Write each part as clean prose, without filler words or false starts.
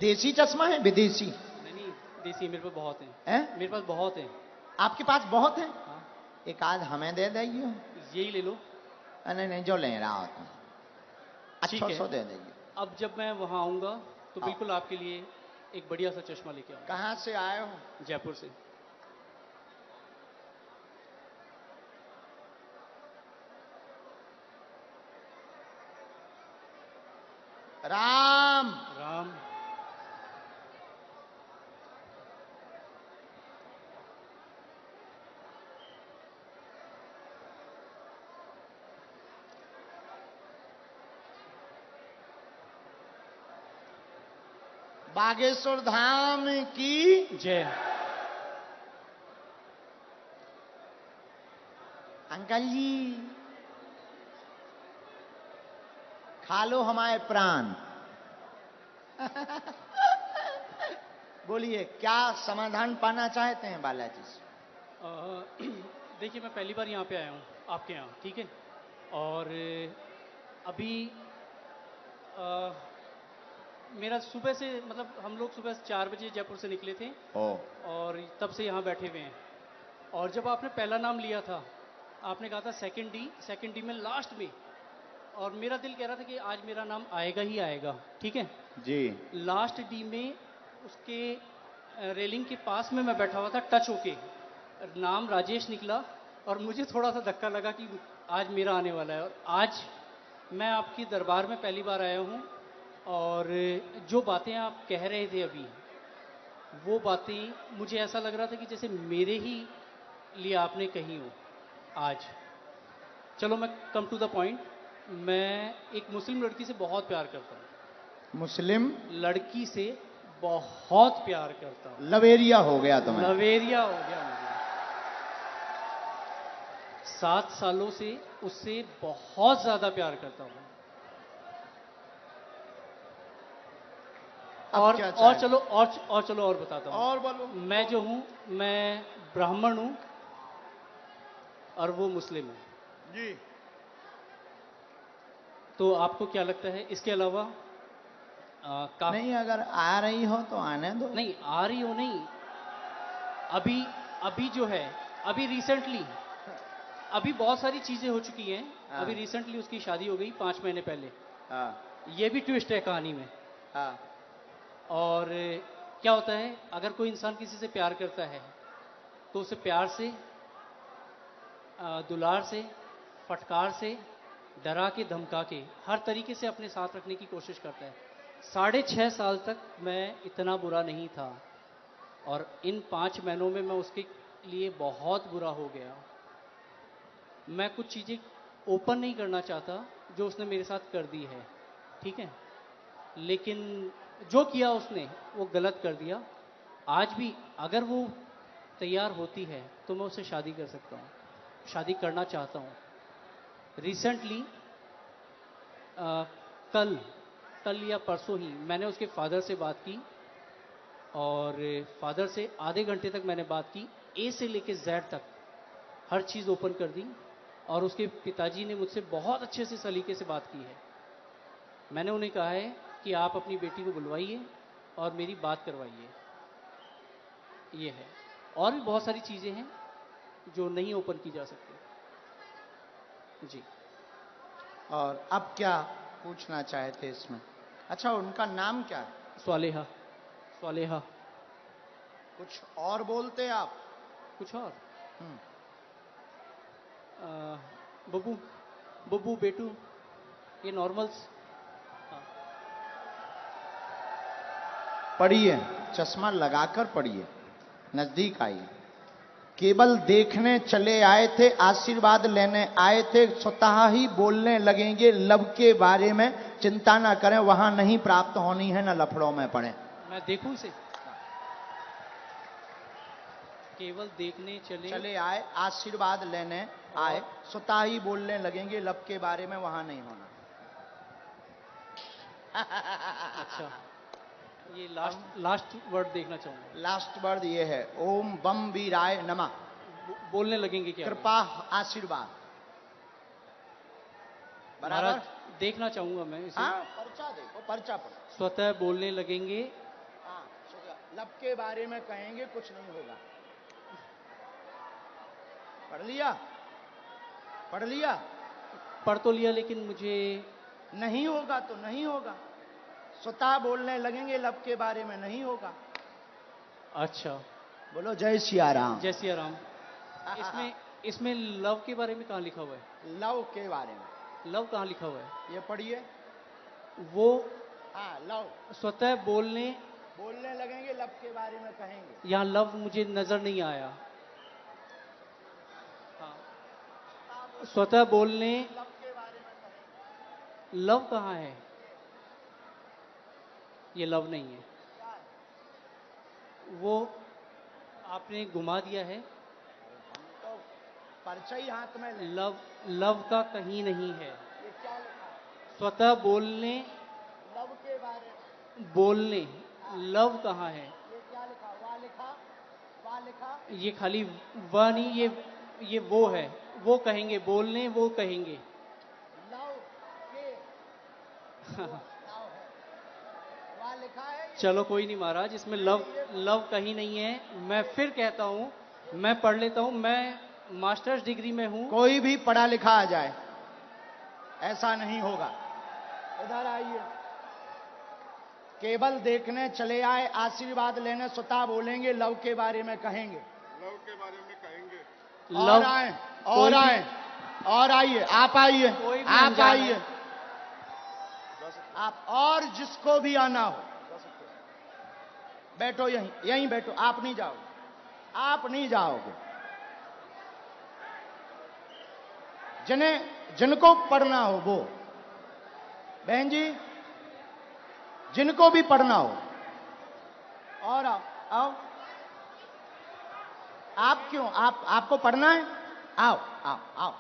देसी चश्मा है विदेशी? नहीं, देसी मेरे पास बहुत हैं। हैं? मेरे पास बहुत हैं। आपके पास बहुत है? हाँ, एक आध हमें दे देंगे। यही ले लो। नहीं नहीं, जो ले रहा हो तुम ठीक अच्छा है। सो दे देंगे। अब जब मैं वहाँ आऊँगा तो हाँ। बिल्कुल आपके लिए एक बढ़िया सा चश्मा लेके आऊँगा। कहाँ से आए हो? जयपुर से। राम राम। बागेश्वर धाम की जय। अंकल जी खा लो हमारे प्राण। बोलिए क्या समाधान पाना चाहते हैं बालाजी से? देखिए, मैं पहली बार यहाँ पे आया हूँ आपके यहाँ, ठीक है। और अभी अ, मेरा सुबह से, मतलब हम लोग सुबह 4 बजे जयपुर से निकले थे ओ और तब से यहाँ बैठे हुए हैं। और जब आपने पहला नाम लिया था, आपने कहा था सेकंड डी में लास्ट में, और मेरा दिल कह रहा था कि आज मेरा नाम आएगा ही आएगा, ठीक है। जी लास्ट डी में उसके रेलिंग के पास में मैं बैठा हुआ था, टच होके नाम राजेश निकला और मुझे थोड़ा सा धक्का लगा कि आज मेरा आने वाला है। और आज मैं आपकी दरबार में पहली बार आया हूँ और जो बातें आप कह रहे थे अभी, वो बातें मुझे ऐसा लग रहा था कि जैसे मेरे ही लिए आपने कही हो आज। चलो मैं कम टू द पॉइंट। मैं एक मुस्लिम लड़की से बहुत प्यार करता हूँ। मुस्लिम लड़की से बहुत प्यार करता हूँ। लवेरिया हो गया तुम्हें? लवेरिया हो गया मुझे। 7 सालों से उससे बहुत ज्यादा प्यार करता हूँ। अब और क्या और चाहे? चलो और चलो और बताता हूँ। और बोलो। मैं जो हूँ, मैं ब्राह्मण हूँ और वो मुस्लिम है। जी तो आपको क्या लगता है इसके अलावा नहीं, अगर आ रही हो तो आने दो। नहीं आ रही हो, नहीं। अभी अभी जो है, अभी रिसेंटली, अभी बहुत सारी चीजें हो चुकी हैं। हाँ। अभी रिसेंटली उसकी शादी हो गई 5 महीने पहले। हाँ ये भी ट्विस्ट है कहानी में। हाँ और क्या होता है, अगर कोई इंसान किसी से प्यार करता है तो उसे प्यार से, दुलार से, फटकार से, डरा के, धमका के, हर तरीके से अपने साथ रखने की कोशिश करता है। 6.5 साल तक मैं इतना बुरा नहीं था और इन 5 महीनों में मैं उसके लिए बहुत बुरा हो गया। मैं कुछ चीज़ें ओपन नहीं करना चाहता जो उसने मेरे साथ कर दी है, ठीक है। लेकिन जो किया उसने वो गलत कर दिया। आज भी अगर वो तैयार होती है तो मैं उससे शादी कर सकता हूँ, शादी करना चाहता हूँ। रिसेंटली कल कल या परसों ही मैंने उसके फादर से बात की और फादर से आधे घंटे तक मैंने बात की। ए से लेके जेड तक हर चीज़ ओपन कर दी और उसके पिताजी ने मुझसे बहुत अच्छे से सलीके से बात की है। मैंने उन्हें कहा है कि आप अपनी बेटी को बुलवाइए और मेरी बात करवाइए। ये है। और भी बहुत सारी चीज़ें हैं जो नहीं ओपन की जा सकती। जी। और अब क्या पूछना चाहते इसमें? अच्छा, उनका नाम क्या है? स्वालेहा। स्वालेहा। कुछ और बोलते आप? कुछ और? हम्म। बब्बू, बब्बू, बेटू, ये नॉर्मल्स। हाँ। पढ़िए, चश्मा लगाकर पढ़िए, नजदीक आइए। केवल देखने चले आए थे, आशीर्वाद लेने आए थे, स्वतः ही बोलने लगेंगे लब के बारे में। चिंता ना करें, वहां नहीं प्राप्त होनी है, न लफड़ों में पड़े। मैं देखूं इसे? केवल देखने चले आए, आशीर्वाद लेने आए, स्वतः ही बोलने लगेंगे लब के बारे में, वहां नहीं होना। अच्छा, ये लास्ट वर्ड देखना चाहूंगा। लास्ट वर्ड ये है, ओम बम वीराय नमः। बोलने लगेंगे क्या? कृपा आशीर्वाद। बराबर? महाराज देखना चाहूंगा मैं इसे। हाँ, पर्चा देखो, पर्चा पढ़ो। स्वतः बोलने लगेंगे लब के बारे में कहेंगे कुछ नहीं होगा। पढ़ लिया? पढ़ लिया? पढ़ तो लिया लेकिन मुझे नहीं होगा तो नहीं होगा। स्वतः बोलने लगेंगे लब के बारे में नहीं होगा। अच्छा। बोलो जय सिया राम। जय सिया राम। इसमें इसमें लव के बारे में कहाँ लिखा हुआ है? लव के बारे में। लव कहाँ लिखा हुआ है? ये पढ़िए। वो हाँ, लव। स्वतः बोलने लगेंगे लब के बारे में कहेंगे। यहाँ लव मुझे नजर नहीं आया। हाँ। स्वतः बोलने लब के बारे में कहेंगे। लव कहाँ है? ये लव नहीं है। वो आपने घुमा दिया है। तो पर्चा ही हाथ में ले। लव का कहीं नहीं है। ये क्या लिखा है? स्वतः बोलने लव के बारे में। बोलने लव कहाँ है? ये क्या लिखा? वाह लिखा? वाह लिखा? ये खाली वह नहीं, ये वो है। वो कहेंगे बोलने, वो कहेंगे। लव के लव है। वाह लिखा है ये? चलो कोई नहीं महाराज, इसमें लव कहीं नहीं है। मैं फिर कहता हूँ, मैं पढ़ लेता हूँ। मैं मास्टर्स डिग्री में हूँ। कोई भी पढ़ा लिखा आ जाए, ऐसा नहीं होगा। इधर आइए। केवल देखने चले आए, आशीर्वाद लेने स्वतः बोलेंगे लव के बारे में कहेंगे। लव के बारे में कहेंगे। और आए, और आए, और आइए। आप आइए, आप आइए। आप और जिसको भी आना हो बैठो, यहीं बैठो। आप नहीं जाओगे, आप नहीं जाओगे। जिनको पढ़ना हो वो, बहन जी, जिनको भी पढ़ना हो। और आओ, आओ। आप क्यों? आपको पढ़ना है? आओ आओ आओ।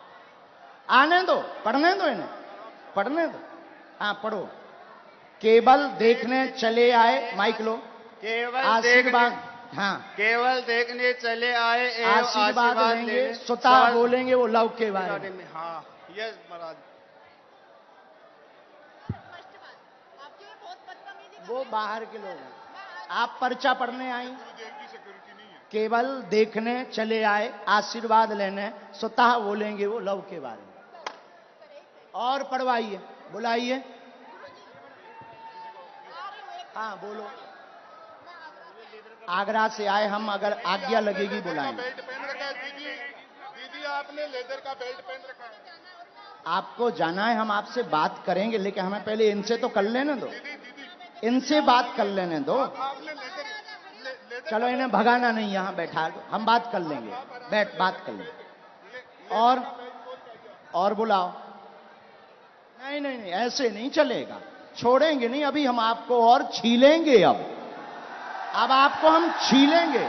आने दो, पढ़ने दो इन्हें, पढ़ने दो। हाँ पढ़ो। केवल देखने चले आए, माइक लो। केवल आशीर्वाद, हाँ, केवल देखने चले आए एवं आशीर्वाद लेंगे, स्वतः बोलेंगे वो लव के बारे में। हाँ, यस महाराज। वो बाहर के लोग हैं, आप पर्चा पढ़ने आई। गुरुदेव की सिक्योरिटी नहीं है। केवल देखने चले आए, आशीर्वाद लेने, स्वतः बोलेंगे वो लव के बारे में। और पढ़वाइए, बुलाइए। हाँ बोलो। आगरा से आए हम, अगर आज्ञा लगेगी बुलाएंगे। बेल्ट पहन रखा है दीदी। दीदी आपने लेदर का बेल्ट पहन रखा है। आपको जाना है, हम आपसे बात करेंगे, लेकिन हमें पहले इनसे तो कर लेने दो। दीदी इनसे बात कर लेने दो। आपने लेदर चलो इन्हें भगाना नहीं, यहाँ बैठा दो, हम बात कर लेंगे। बैठ, बात कर लेंगे। और बुलाओ। नहीं नहीं नहीं, ऐसे नहीं चलेगा, छोड़ेंगे नहीं। अभी हम आपको और छीलेंगे। अब आपको हम छीलेंगे,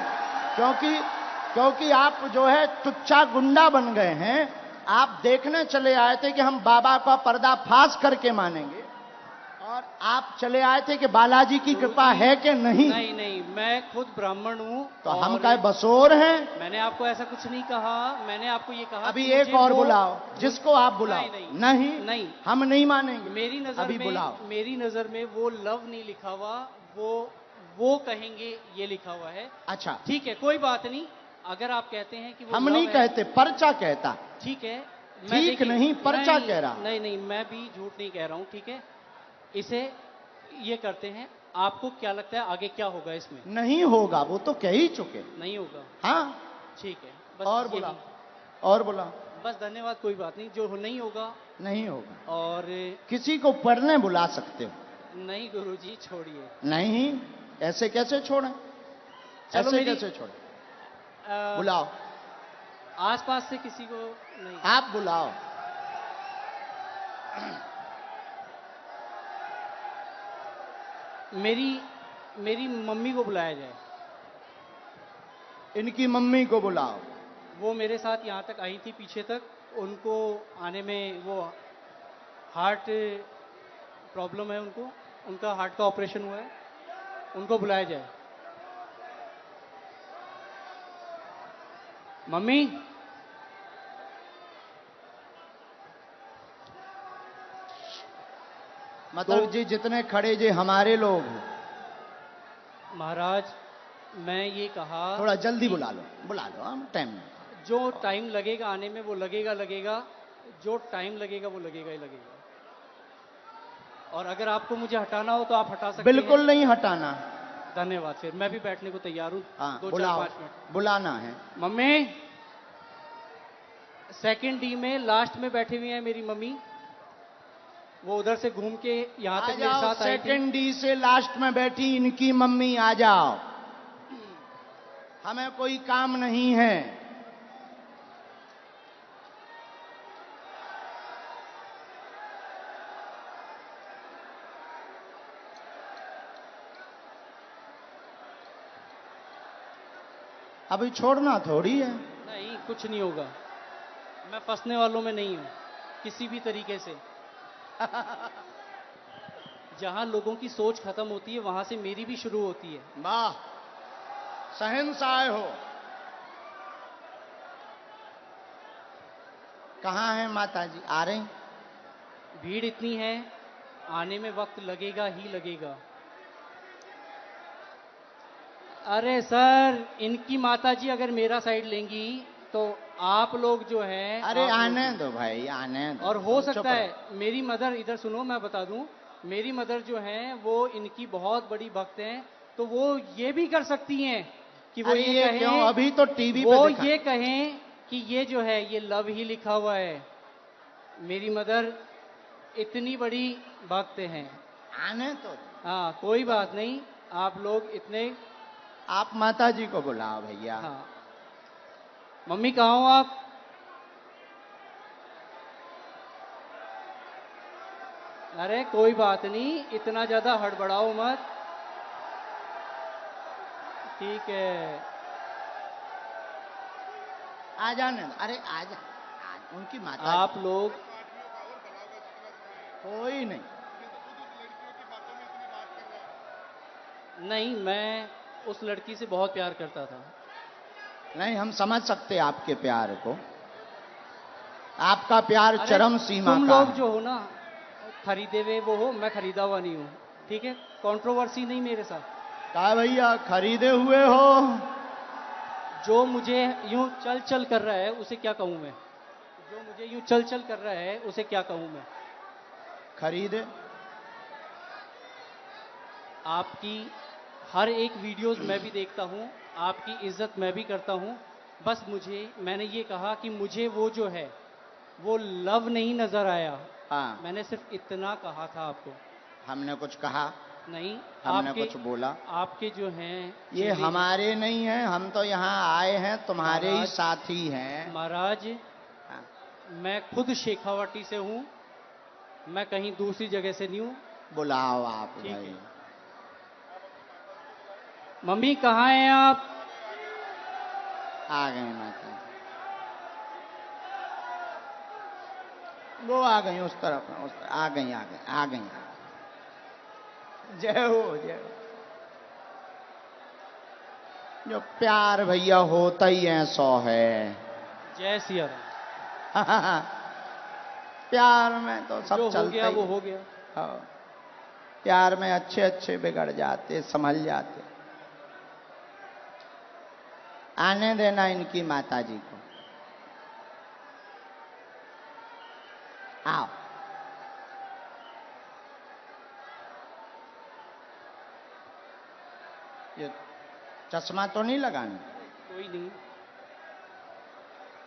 क्योंकि आप जो है टुच्चा गुंडा बन गए हैं। आप देखने चले आए थे कि हम बाबा का पर्दाफाश करके मानेंगे, और आप चले आए थे कि बालाजी की कृपा है कि नहीं। नहीं नहीं, मैं खुद ब्राह्मण हूँ। तो हम क्या बसोर हैं? मैंने आपको ऐसा कुछ नहीं कहा। मैंने आपको ये कहा अभी कि एक मुझे और वो- बुलाओ, जिसको आप बुलाओ। नहीं, नहीं। हम नहीं मानेंगे। मेरी नजर अभी में बुलाओ। मेरी नजर में वो लव नहीं लिखा हुआ, वो कहेंगे ये लिखा हुआ है। अच्छा, ठीक है, कोई बात नहीं। अगर आप कहते हैं कि वो हम love नहीं है, कहते, पर्चा कहता। ठीक है। ठीक देखिए, नहीं, पर्चा नहीं, कह रहा। नहीं नहीं, मैं भी झूठ नहीं कह रहा हूँ। ठीक है, इसे ये करते हैं। आपको क्या लगता है आगे क्या होगा इसमें? नहीं होगा, वो तो कह ही चुके। नहीं होगा। हाँ, ठीक है, बस और यही। बुलाओ, और बुलाओ। बस धन्यवाद, कोई बात नहीं। जो नहीं होगा। नहीं होगा। और किसी को पढ़ने बुला सकते हो? नहीं गुरुजी, छोड़िए। नहीं, ऐसे कैसे छोड़ें? चलो ऐसे मेरी- कैसे छोड़ें? अ, बुलाओ, आसपास से किसी को नहीं। आप बुलाओ। मेरी मम्मी को बुलाया जाए। इनकी मम्मी को बुलाओ। वो मेरे साथ यहाँ तक आई थी, पीछे तक। उनको आने में वो हार्ट प्रॉब्लम है उनको, उनका हार्ट का ऑपरेशन हुआ है। उनको बुलाया जाए। मम्मी, मतलब जी जितने खड़े जी हमारे लोग हैं। महाराज मैं ये कहा थोड़ा जल्दी बुला लो हम टाइम में। जो टाइम लगेगा आने में वो लगेगा, जो टाइम लगेगा वो लगेगा ही लगेगा। और अगर आपको मुझे हटाना हो तो आप हटा सकते हैं। बिल्कुल नहीं हटाना। धन्यवाद। फिर मैं भी बैठने को तैयार हूँ। हाँ 2-4-5 मिनट बुलाना है। मम्मी, सेकंड डी में लास्ट में बैठी हुई है मेरी मम्मी, वो उधर से घूम के यहाँ तक मेरे साथ आई थी। सेकंड डी से लास्ट में बैठी इनकी मम्मी, आ जाओ, हमें कोई काम नहीं है। अभी छोड़ना थोड़ी है। नहीं, कुछ नहीं होगा, मैं फंसने वालों में नहीं हूं किसी भी तरीके से। जहां लोगों की सोच खत्म होती है वहां से मेरी भी शुरू होती है। वाह, शहंशाह हो। कहाँ हैं माता जी? आ रही? भीड़ इतनी है, आने में वक्त लगेगा ही लगेगा। अरे सर, इनकी माताजी अगर मेरा साइड लेंगी तो आप लोग जो हैं, अरे आप आने लोग- दो भाई, आने दो। और हो चुप सकता रहो। है मेरी मदर, इधर सुनो मैं बता दूं, मेरी मदर जो हैं वो इनकी बहुत बड़ी भक्त हैं, तो वो ये भी कर सकती हैं कि वो अरे ये ये कहें, क्यों? अभी तो टीवी वो पे दिखा। ये कहें कि ये जो है ये लव ही लिखा हुआ है। मेरी मदर इतनी बड़ी भक्त हैं। आने तो। हाँ कोई बात नहीं, आप लोग इतने। आप माता जी को बुलाओ भैया। हाँ मम्मी कहाँ हो आप? अरे कोई बात नहीं, इतना ज्यादा हड़बड़ाओ मत। ठीक है, आ जाने दो। अरे आ जा, उनकी माता आप लोग। कोई नहीं। नहीं, मैं उस लड़की से बहुत प्यार करता था। नहीं, हम समझ सकते आपके प्यार को। आपका प्यार अरे, चरम सीमा तुम का लोग है। जो हो ना, खरीदे हुए वो हो, मैं खरीदा हुआ नहीं हूँ। ठीक है, कंट्रोवर्सी नहीं मेरे साथ। क्या भैया, खरीदे हुए हो? जो मुझे यूं चल चल कर रहा है उसे क्या कहूं मैं? जो मुझे यूं चल चल कर रहा है उसे क्या कहूं मैं? खरीदे। आपकी हर एक वीडियोस मैं भी देखता हूं, आपकी इज्जत मैं भी करता हूं। बस मैंने ये कहा कि मुझे वो जो है वो लव नहीं नजर आया। हाँ, मैंने सिर्फ इतना कहा था आपको। हमने कुछ कहा नहीं, हमने आपके कुछ बोला? आपके जो हैं ये चेहरे- हमारे नहीं हैं, हम तो यहाँ आए हैं, तुम्हारे ही महाराज- साथी हैं। महाराज, हाँ। मैं खुद शेखावाटी से हूं, मैं कहीं दूसरी जगह से नहीं हूं। बुलाओ आप ठीक भाई। है। मम्मी कहाँ हैं आप? आ गए माता जी। वो आ गई उस तरफ, आ गई आ गई आ गई। जय हो जय हो। जो प्यार भैया होता ही है 100 है। जय सिया राम। प्यार में तो सब जो हो चलता गया ही वो है। हो गया। हाँ। प्यार में अच्छे अच्छे बिगड़ जाते, संभल जाते। आने देना इनकी माता जी को। आओ। ये चश्मा तो नहीं लगाना? कोई नहीं।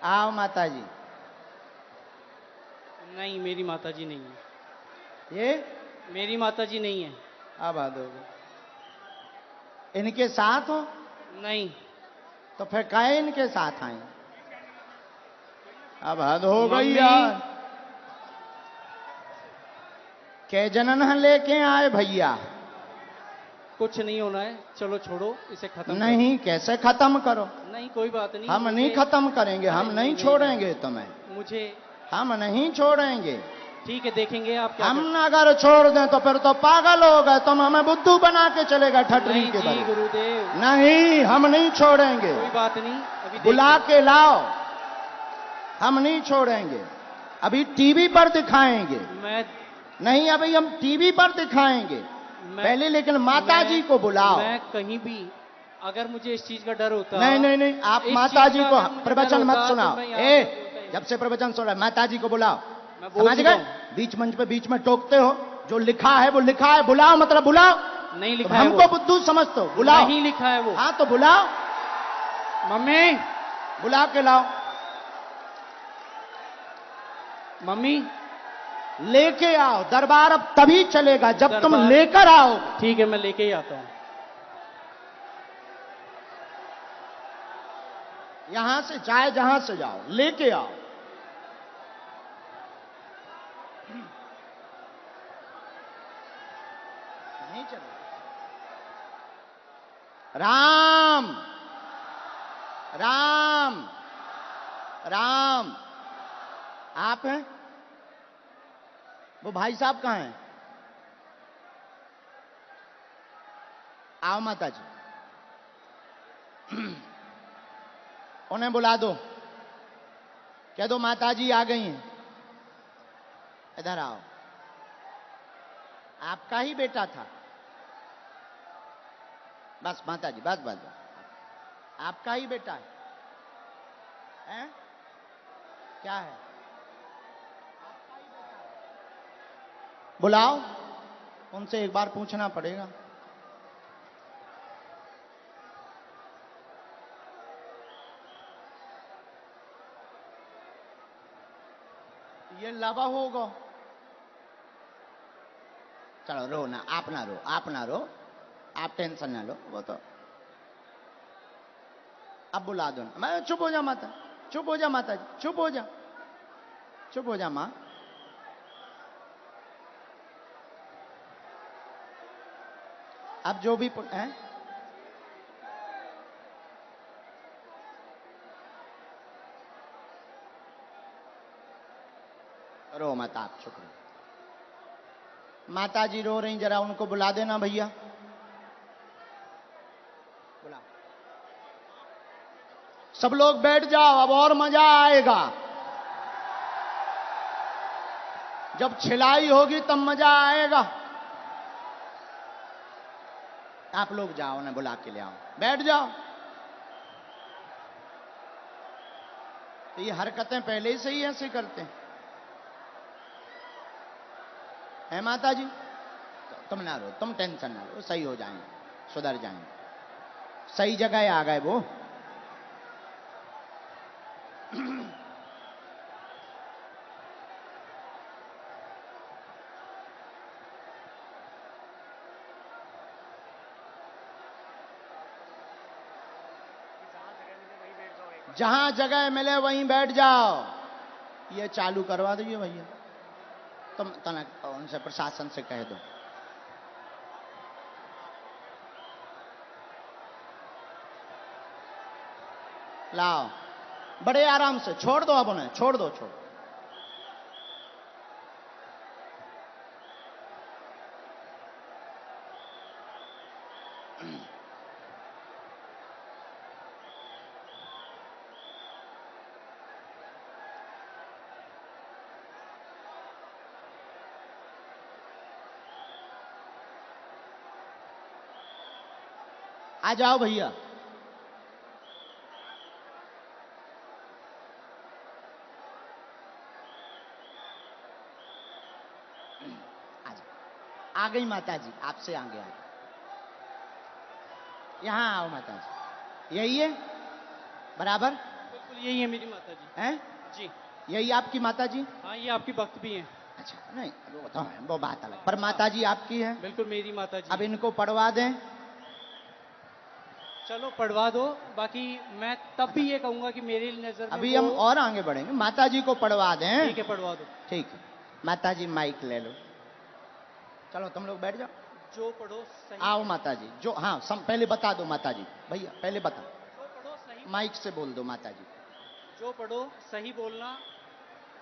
आओ माता जी। नहीं, मेरी माताजी नहीं है। ये मेरी माताजी नहीं है। अब आ दो। इनके साथ हो? नहीं। तो फिर काहे इनके साथ आए? अब हद हो गई मम्मी। यार। के जनन लेके आए भैया? कुछ नहीं होना है, चलो छोड़ो इसे, खत्म नहीं, कैसे खत्म करो? करो। नहीं कोई बात नहीं। हम नहीं खत्म करेंगे, हम नहीं छोड़ेंगे तुम्हें, मुझे हम नहीं छोड़ेंगे। ठीक है, देखेंगे आप क्या हम अगर छोड़ दें तो फिर तो पागल हो गए, तुम हमें बुद्धू बना के चलेगा ठटरी नहीं के जी बल। गुरुदेव, नहीं, हम नहीं छोड़ेंगे। कोई बात नहीं। अभी बुला के लाओ, हम नहीं छोड़ेंगे। अभी टीवी पर दिखाएंगे। मैं नहीं, अभी हम टीवी पर दिखाएंगे। पहले लेकिन माता जी को बुलाओ। मैं कहीं भी अगर मुझे इस चीज का डर होता, नहीं नहीं नहीं, आप इस माता चीज जी का को अगर मुझे प्रवचन डर मत होता, सुनाओ। तो मैं यहाँ पे बोलता ही जब से प्रवचन सुन रहा है, माता जी को बुलाओ। मैं बोल समझ चुका गए? हूं। बीच मंच पे बीच में टोकते हो, जो लिखा है वो लिखा है, बुलाओ मतलब बुलाओ। नहीं तुम लिखा है हमको वो, बुद्धू समझते हो, बुलाओ। नहीं लिखा है वो। हाँ तो बुलाओ, मम्मी, बुला के लाओ, मम्मी, लेके आओ। दरबार अब तभी चलेगा जब तुम दरबार- लेकर आओ। ठीक है, मैं लेके ही आता हूँ। यहां से चाहे जहां से जाओ, लेके आओ। नहीं चलेगा। राम राम राम, आप हैं? वो भाई साहब कहां हैं? आओ माता जी, उन्हें बुला दो, कह दो माता जी आ गई हैं, इधर आओ। आपका ही बेटा था। बस माता जी, बस बस बस, आपका ही बेटा है, हैं? क्या है? आपका ही बेटा है। बुलाओ, उनसे एक बार पूछना पड़ेगा। ये लावा होगा। चलो रो ना, आप ना रो, आप ना रो, आप टेंशन ना लो, वो तो अब बुला दो ना। मैं चुप हो जा माता, चुप हो जा माता जी, चुप हो जा, चुप हो जा माँ। अब जो भी हैं, रो मत, आप चुप रहो। माता जी रो रही, जरा उनको बुला देना भैया, बुला। सब लोग बैठ जाओ, अब और मजा आएगा। जब छिलाई होगी तब मजा आएगा। आप लोग जाओ ना, बुला के ले आओ, बैठ जाओ। तो ये हरकतें पहले से ही ऐसे करते हैं, है माता जी? तुम ना रो, तुम टेंशन ना लो, सही हो जाएंगे, सुधर जाएंगे, सही जगह आ गए वो। जहां जगह मिले वहीं बैठ जाओ। ये चालू करवा दीजिए भैया, तुम तनक उनसे प्रशासन से कह दो। लाओ, बड़े आराम से छोड़ दो, अब उन्हें छोड़ दो, छोड़। आ जाओ भैया, आ गई माता जी, आपसे आगे आ गई। यहां आओ माता जी, यही है बराबर? बिल्कुल यही है मेरी माता जी। हैं? जी यही आपकी माता जी? हाँ, ये आपकी भक्त भी हैं। अच्छा, नहीं वो तो है, वो बात अलग, पर माता जी आपकी है। बिल्कुल मेरी माता जी। अब इनको पढ़वा दें। चलो पढ़वा दो, बाकी मैं तब भी ये कहूंगा कि मेरी नजर में अभी हम और आगे बढ़ेंगे, माता जी को पढ़वा दें। ठीक है, पढ़वा दो। ठीक है, माता जी माइक ले लो, चलो तुम लोग बैठ जाओ। जो पढ़ो सही, आओ माता जी, जो हाँ पहले बता दो माता जी, भैया पहले बता, जो पढ़ो सही, माइक से बोल दो माता जी। जो पढ़ो सही बोलना।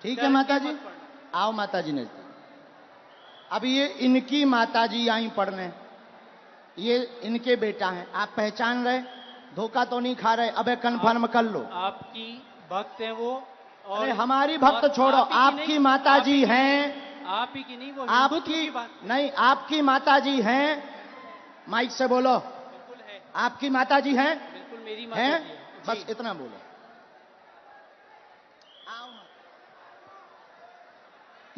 ठीक डर है माता के जी, मत पढ़ना। आओ माता जी नजदीक। अब ये इनकी माता जी आई पढ़ने, ये इनके बेटा हैं, आप पहचान रहे? धोखा तो नहीं खा रहे? अबे कन्फर्म कर लो। आपकी भक्त है वो, और अरे हमारी भक्त और छोड़ो, आप ही की आपकी नहीं, माता आप जी ही की हैं, नहीं, आप ही की नहीं, वो हिंदुत्व आपकी की बात। नहीं, आपकी माता जी हैं, माइक से बोलो। बिल्कुल है। आपकी माता जी हैं? बिल्कुल मेरी माता हैं? जी है। बस जी। इतना बोलो। आओ ना।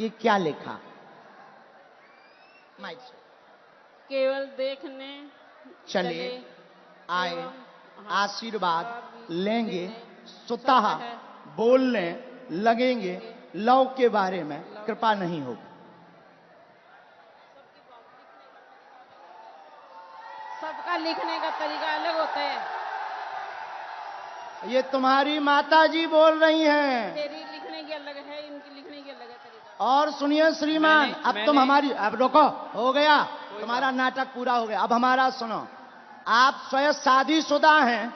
ये क्या लिखा? माइक से। केवल देखने चले आए, एवं आशीर्वाद लेंगे, लेने, स्वतः स्वतः बोलने लगेंगे, लव के बारे में कृपा नहीं होगी। सबका लिखने का तरीका अलग होता है। ये तुम्हारी माता जी बोल रही हैं। तेरी लिखने की अलग है, इनकी लिखने की अलग है तरीका। और सुनिए श्रीमान, अब तुम हमारी, अब रुको, हो गया तुम्हारा नाटक पूरा हो गया। अब हमारा सुनो। आप स्वयं शादीशुदा हैं,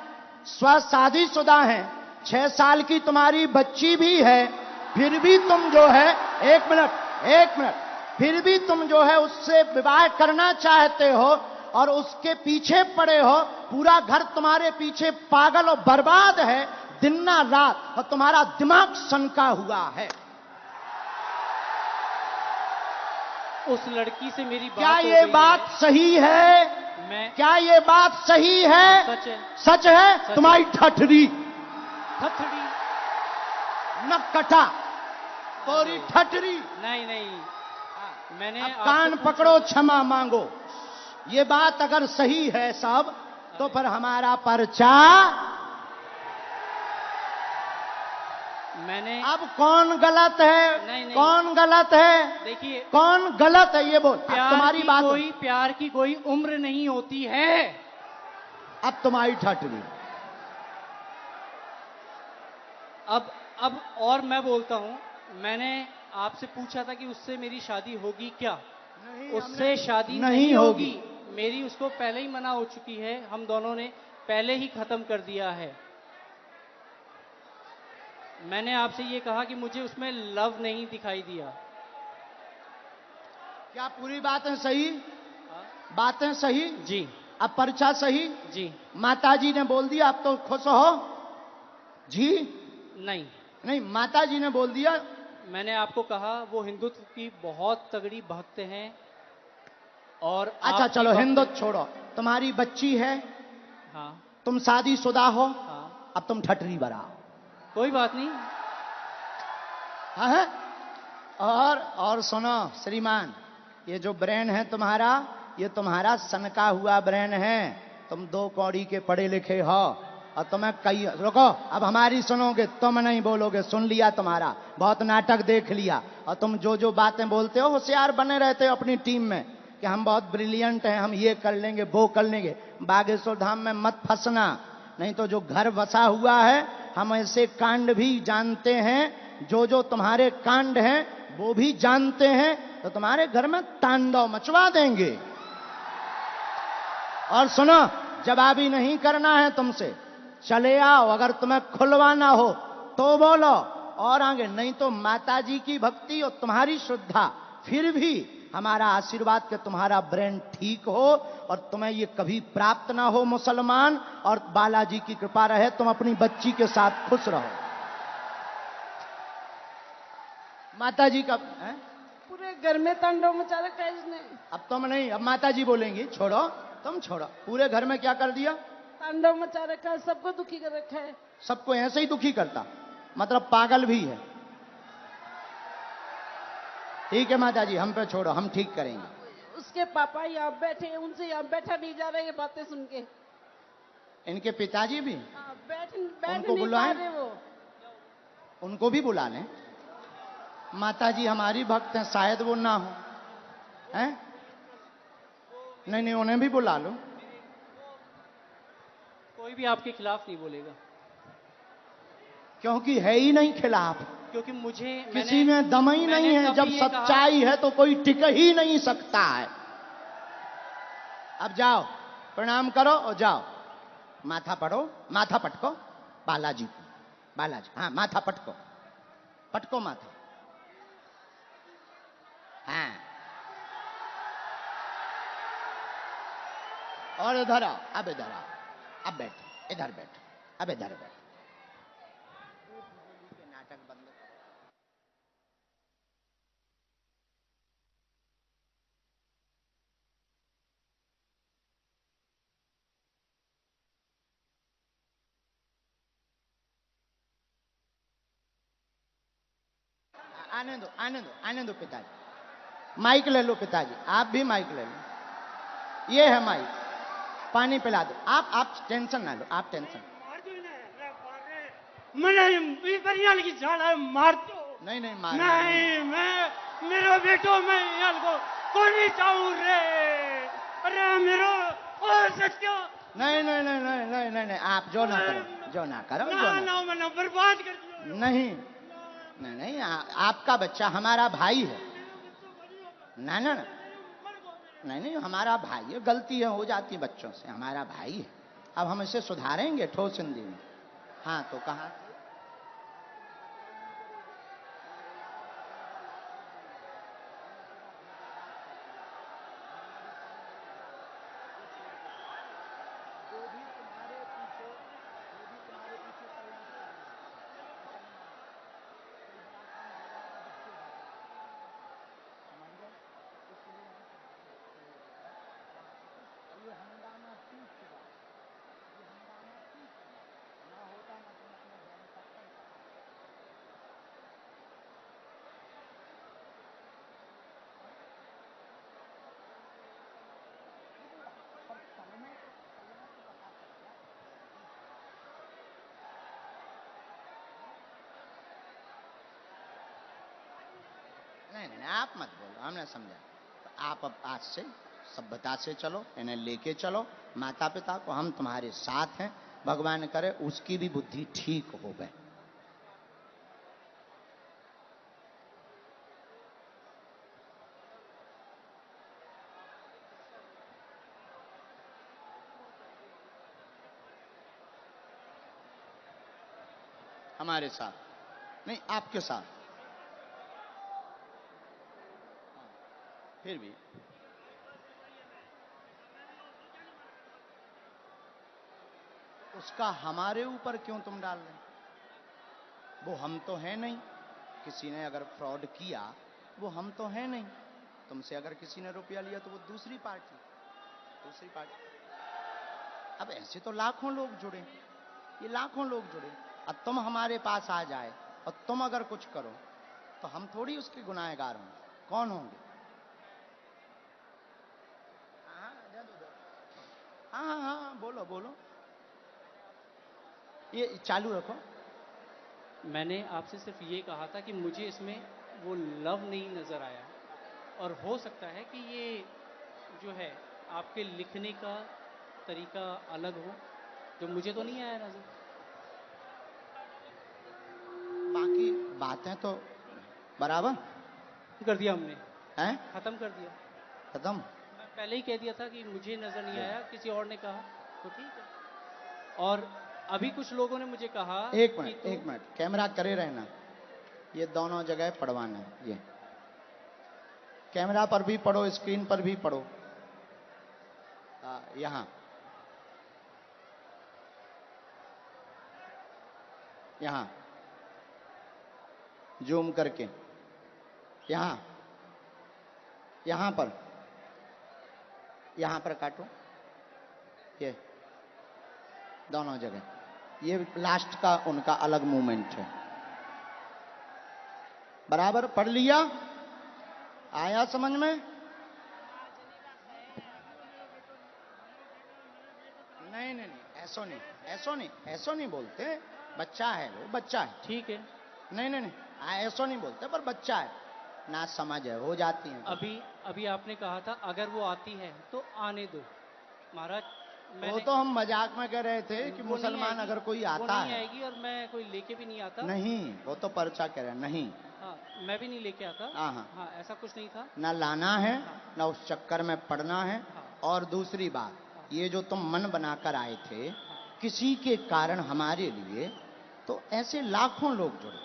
शादीशुदा हैं, 6 साल की तुम्हारी बच्ची भी है, फिर भी तुम जो है, एक मिनट, फिर भी तुम जो है उससे विवाह करना चाहते हो और उसके पीछे पड़े हो। पूरा घर तुम्हारे पीछे पागल और बर्बाद है दिन ना रात, और तुम्हारा दिमाग सनका हुआ है। उस लड़की से मेरी बात क्या हो ये गई बात है। सही है? मैं क्या ये बात सही है? सच है। सच है? तुम्हारी ठठरी थथड़ी। नकटा तोरी ठठरी। नहीं मैंने अब आपसे कान पूछा पकड़ो, था। क्षमा मांगो। ये बात अगर सही है सब, तो फिर हमारा पर्चा। मैंने अब कौन गलत है? नहीं। कौन गलत है? देखिए, कौन गलत है ये बोल। अब तुम्हारी बात, प्यार की कोई उम्र नहीं होती है। अब तुम्हारी ठठरी। अब और मैं बोलता हूं, मैंने आपसे पूछा था कि उससे मेरी शादी होगी क्या? उससे शादी नहीं होगी। मेरी उसको पहले ही मना हो चुकी है, हम दोनों ने पहले ही खत्म कर दिया है। मैंने आपसे ये कहा कि मुझे उसमें लव नहीं दिखाई दिया। क्या पूरी बातें सही? बातें सही? जी अब पर्चा सही? जी। माताजी ने बोल दिया, अब तो खुश हो जी? नहीं, माताजी ने बोल दिया। मैंने आपको कहा वो हिंदुत्व की बहुत तगड़ी भक्त हैं। और अच्छा आपकी चलो, भक्त- हिंदुत्व छोड़ो। तुम्हारी बच्ची है, हाँ तुम शादीशुदा हो, हाँ, अब तुम ठठरी बराओ। कोई बात नहीं। हाँ? और सुनो श्रीमान, ये जो ब्रेन है तुम्हारा, ये तुम्हारा सनका हुआ ब्रेन है। तुम 2 कौड़ी के पढ़े लिखे हो, और तुम्हें कई, रुको, अब हमारी सुनोगे, तुम नहीं बोलोगे। सुन लिया तुम्हारा, बहुत नाटक देख लिया। और तुम जो जो बातें बोलते हो, होशियार बने रहते हो अपनी टीम में कि हम बहुत ब्रिलियंट हैं, हम ये कर लेंगे, वो कर लेंगे। बागेश्वर धाम में मत फंसना, नहीं तो जो घर बसा हुआ है, हम ऐसे कांड भी जानते हैं, जो तुम्हारे कांड हैं वो भी जानते हैं, तो तुम्हारे घर में तांडव मचवा देंगे। और सुनो, जवाबी नहीं करना है तुमसे, चले आओ। अगर तुम्हें खुलवाना हो तो बोलो, और आगे नहीं तो माताजी की भक्ति और तुम्हारी श्रद्धा, फिर भी हमारा आशीर्वाद कि तुम्हारा ब्रेन ठीक हो और तुम्हें ये कभी प्राप्त ना हो मुसलमान, और बालाजी की कृपा रहे, तुम अपनी बच्ची के साथ खुश रहो। माताजी का है? पूरे घर में तांडव मचा रखा है इसने। अब तुम नहीं, अब माताजी बोलेंगी। छोड़ो, तुम छोड़ो। पूरे घर में क्या कर दिया? तांडव मचा रखा है, सबको दुखी कर रखा है। सबको ऐसे ही दुखी करता, मतलब पागल भी है। ठीक है माताजी, हम पे छोड़ो, हम ठीक करेंगे। उसके पापा यहाँ बैठे हैं, उनसे यहाँ बैठा नहीं जा रहा, ये बातें सुन के। इनके पिताजी भी, हाँ, बैठ उनको नहीं पा बुलाएं? रहे वो। उनको भी बुला लें। माताजी हमारी भक्त हैं, शायद वो ना हो। हैं? नहीं, उन्हें भी बुला लो। कोई भी आपके खिलाफ नहीं बोलेगा, क्योंकि है ही नहीं खिलाफ, क्योंकि मुझे किसी में दम ही नहीं है। जब सच्चाई है तो कोई टिक ही नहीं सकता है। अब जाओ, प्रणाम करो और जाओ, माथा पढ़ो, माथा पटको बालाजी को। बालाजी, हाँ, माथा पटको, पटको माथा। हाँ, और इधर आओ, अब इधर आओ, अब बैठो, इधर बैठो, अब इधर बैठो। नाटक बंद करो। आने दो पिताजी। माइक ले लो पिताजी, आप भी माइक ले लो, ये है माइक। पानी पिला दो। आप टेंशन ना लो, आप टेंशन। मार दो। नहीं नहीं मार नहीं, मैं मेरा बेटो मैं यहाँ को कोनी चाहूँ रे। अरे मेरो ओ सत्यो। नहीं नहीं नहीं नहीं नहीं नहीं नहीं, आप जो ना करो, जो ना करो, जो ना ना। ना मैंने बर्बाद कर दिया। नहीं नहीं नहीं, आपका बच्चा हमारा भाई है। ना ना ना, नहीं नहीं, हमारा भाई है। गलती है हो जाती है बच्चों से, हमारा भाई है। अब हम इसे सुधारेंगे ठोस हिंदी में। हाँ तो कहा नहीं नहीं, आप मत बोलो, हमने समझा। तो आप अब आज से सभ्यता से चलो, इन्हें लेके चलो। माता पिता को हम तुम्हारे साथ हैं, भगवान करे उसकी भी बुद्धि ठीक हो गए। हमारे साथ नहीं, आपके साथ। फिर भी उसका हमारे ऊपर क्यों तुम डाल रहे? वो हम तो है नहीं। किसी ने अगर फ्रॉड किया, वो हम तो है नहीं। तुमसे अगर किसी ने रुपया लिया तो वो दूसरी पार्टी। अब ऐसे तो लाखों लोग जुड़े, ये लाखों लोग जुड़े। अब तुम हमारे पास आ जाए और तुम अगर कुछ करो तो हम थोड़ी उसके गुनाहगार होंगे। कौन होंगे? हाँ, बोलो बोलो, ये चालू रखो। मैंने आपसे सिर्फ ये कहा था कि मुझे इसमें वो लव नहीं नज़र आया, और हो सकता है कि ये जो है आपके लिखने का तरीका अलग हो, जो मुझे तो नहीं आया नज़र। बाकी बातें तो बराबर कर दिया हमने, हैं, ख़त्म कर दिया। खत्म। मैं पहले ही कह दिया था कि मुझे नज़र नहीं आया, किसी और ने कहा तो ठीक है। और अभी कुछ लोगों ने मुझे कहा एक कि मिनट, तू- एक मिनट, कैमरा करे रहना। ये दोनों जगह पढ़वाना है। ये कैमरा पर भी पढ़ो, स्क्रीन पर भी पढ़ो। यहाँ यहाँ जूम करके, यहाँ पर काटो। ये दोनों जगह, ये लास्ट का उनका अलग मूवमेंट है। बराबर पढ़ लिया? आया समझ में? नहीं नहीं नहीं, ऐसो नहीं बोलते। बच्चा है, वो बच्चा है। ठीक है। नहीं नहीं नहीं, ऐसो नहीं बोलते, पर बच्चा है ना, समझ है, हो जाती है। अभी आपने कहा था अगर वो आती है तो आने दो। महाराज वो तो हम मजाक में कह रहे थे कि वो नहीं मुसलमान आएगी, अगर कोई वो आता नहीं है। आएगी, और मैं कोई लेके भी नहीं आता। नहीं, वो तो पर्चा कह रहे हैं। नहीं, हाँ, मैं भी नहीं लेके आता। हाँ हाँ, हाँ, ऐसा कुछ नहीं था। ना लाना है, हाँ। ना उस चक्कर में पड़ना है। हाँ। और दूसरी बात, ये जो तुम मन बनाकर आए थे हाँ। किसी के कारण हमारे लिए, तो ऐसे लाखों लोग जुड़े।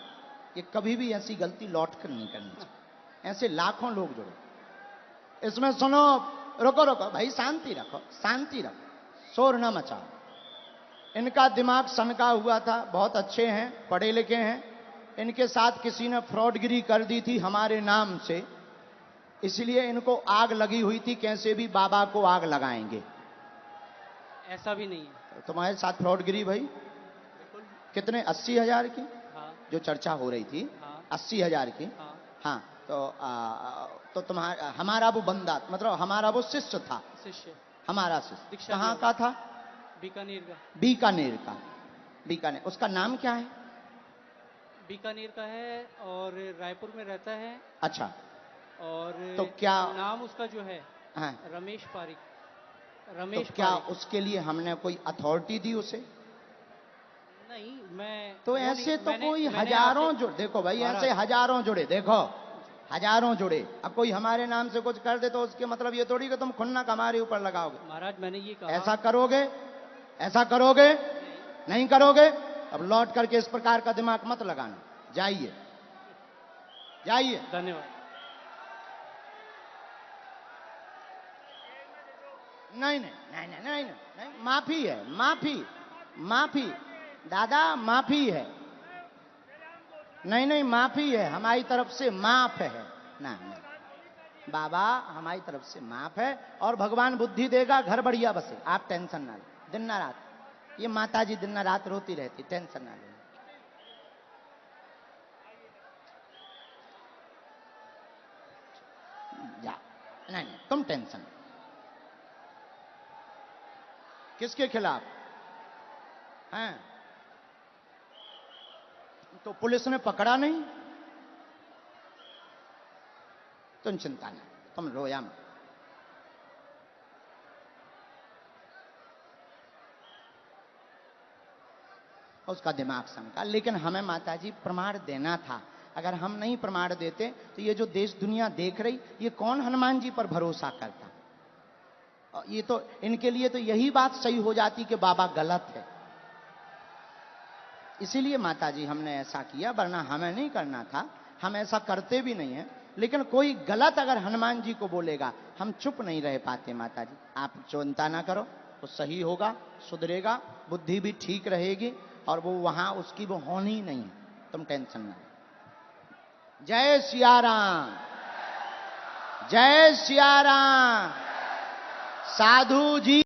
ये कभी भी ऐसी गलती लौट कर नहीं करनी चाहिए। ऐसे लाखों लोग जुड़े। इसमें सुनो, रुको भाई, शांति रखो, शोर न मचाओ। इनका दिमाग सनका हुआ था, बहुत अच्छे हैं, पढ़े लिखे हैं। इनके साथ किसी ने फ्रॉडगिरी कर दी थी हमारे नाम से, इसलिए इनको आग लगी हुई थी, कैसे भी बाबा को आग लगाएंगे। ऐसा भी नहीं है। तुम्हारे साथ फ्रॉडगिरी भाई? बिल्कुल। कितने? 80,000 की हाँ। जो चर्चा हो रही थी, हाँ। 80,000 की। हाँ। हाँ, तो तुम्हारा हमारा वो बंदा, मतलब हमारा वो शिष्य था, शिष्य हमारा शिष्य दीक्षा कहाँ लिया। का था? बीकानेर का। बीकानेर का। बीकानेर, उसका नाम क्या है? बीकानेर का है और रायपुर में रहता है। अच्छा, और तो क्या नाम उसका जो है हाँ, रमेश पारिक। तो रमेश क्या पारिक। उसके लिए हमने कोई अथॉरिटी दी उसे? नहीं, मैं तो वो ऐसे नहीं, तो कोई मैंने हजारों आपसे- जुड़े, देखो भाई महाराज, ऐसे हजारों जुड़े, देखो हजारों जुड़े। अब कोई हमारे नाम से कुछ कर दे तो उसके मतलब ये थोड़ी कि तुम खुन्नक हमारे ऊपर लगाओगे। महाराज मैंने ये कहा। ऐसा करोगे? ऐसा करोगे? नहीं करोगे? अब लौट करके इस प्रकार का दिमाग मत लगाना। जाइए, जाइए। धन्यवाद। नहीं नहीं नहीं नहीं नहीं नहीं, नहीं, माफी है, माफी, माफी दादा, माफी है। नहीं नहीं, माफी है हमारी तरफ से, माफ है ना, ना बाबा, हमारी तरफ से माफ है। और भगवान बुद्धि देगा, घर बढ़िया बसे, आप टेंशन ना लो। दिन ना रात ये माता जी दिन ना रात रोती रहती, टेंशन ना लो। जा, नहीं नहीं, तुम टेंशन। किसके खिलाफ हैं? तो पुलिस ने पकड़ा नहीं? तुम चिंता नहीं, तुम रोया मत। उसका दिमाग सनका, लेकिन हमें माताजी प्रमाण देना था। अगर हम नहीं प्रमाण देते तो ये जो देश दुनिया देख रही, ये कौन हनुमान जी पर भरोसा करता? और ये तो इनके लिए तो यही बात सही हो जाती कि बाबा गलत है। इसीलिए माताजी हमने ऐसा किया, वरना हमें नहीं करना था। हम ऐसा करते भी नहीं है। लेकिन कोई गलत अगर हनुमान जी को बोलेगा, हम चुप नहीं रह पाते। माताजी आप चिंता ना करो, वो सही होगा, सुधरेगा, बुद्धि भी ठीक रहेगी, और वो वहां उसकी वो होनी नहीं है, तुम टेंशन ना लो। जय सिया राम, जय सिया राम। साधु जी